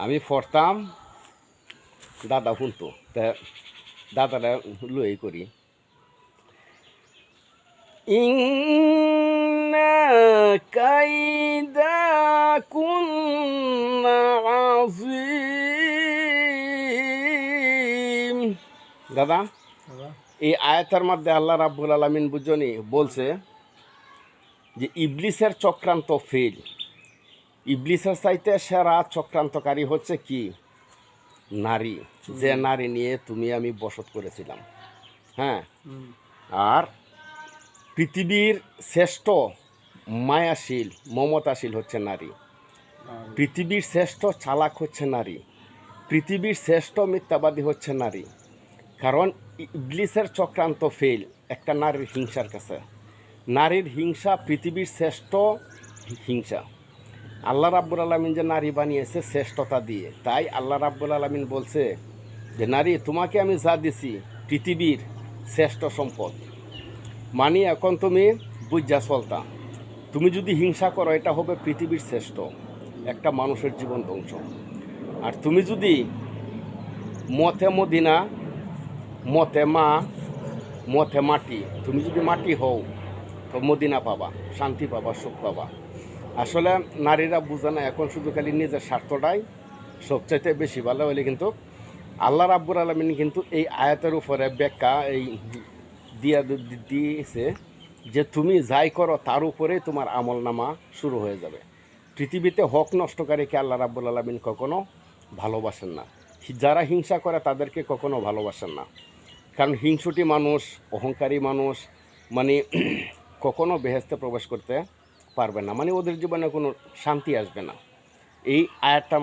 আমি পড়তাম, দাদা শুনতো, তা দাদারা লই করি। ইন্না কাইদাকুন্না আযীম। দাদা, এই আয়াতের মধ্যে আল্লাহ রাব্বুল আলামিন বুঝনি বলছে যে ইবলিসের চক্রান্ত ফেল। ইবলিসের চাইতে সেরা চক্রান্তকারী হচ্ছে কি? নারী। যে নারী নিয়ে তুমি আমি বসত করেছিলাম। হ্যাঁ, আর পৃথিবীর শ্রেষ্ঠ মায়াশীল মমতাশীল হচ্ছে নারী। পৃথিবীর শ্রেষ্ঠ চালাক হচ্ছে নারী। পৃথিবীর শ্রেষ্ঠ মিথ্যাবাদী হচ্ছে নারী। কারণ ইবলিসের চক্রান্ত ফেল একটা নারীর হিংসার কাছে। নারীর হিংসা পৃথিবীর শ্রেষ্ঠ হিংসা। আল্লাহ রাব্বুল আলামিন যে নারী বানিয়েছে শ্রেষ্ঠতা দিয়ে, তাই আল্লাহ রাব্বুল আলামিন বলছে যে নারী, তোমাকে আমি যা দিছি পৃথিবীর শ্রেষ্ঠ সম্পদ। মানে এখন তুমি বুঝা চলতা, তুমি যদি হিংসা করো এটা হবে পৃথিবীর শ্রেষ্ঠ একটা মানুষের জীবন ধ্বংস। আর তুমি যদি মতে মদিনা, মতে মা, মতে মাটি, তুমি যদি মাটি হও তো মদিনা পাবা, শান্তি পাবা, সুখ পাবা। আসলে নারীরা বুঝে না, এখন শুধু খালি নিজের স্বার্থটাই সবচাইতে বেশি ভালো হলে। কিন্তু আল্লাহ রাব্বুল আলামিন কিন্তু এই আয়াতের উপরে ব্যাখ্যা এই দিয়েছে যে তুমি যাই করো তার উপরে তোমার আমল নামা শুরু হয়ে যাবে। পৃথিবীতে হক নষ্টকারীকে আল্লাহ রাব্বুল আলামিন কখনো ভালোবাসেন না। যারা হিংসা করে তাদেরকে কখনো ভালোবাসেন না। কারণ হিংসুটি মানুষ, অহংকারী মানুষ মানে কখনো বেহেশতে প্রবেশ করতে পারবে না, মানে ওদের জীবনে কোনো শান্তি আসবে না। এই আয়াতটা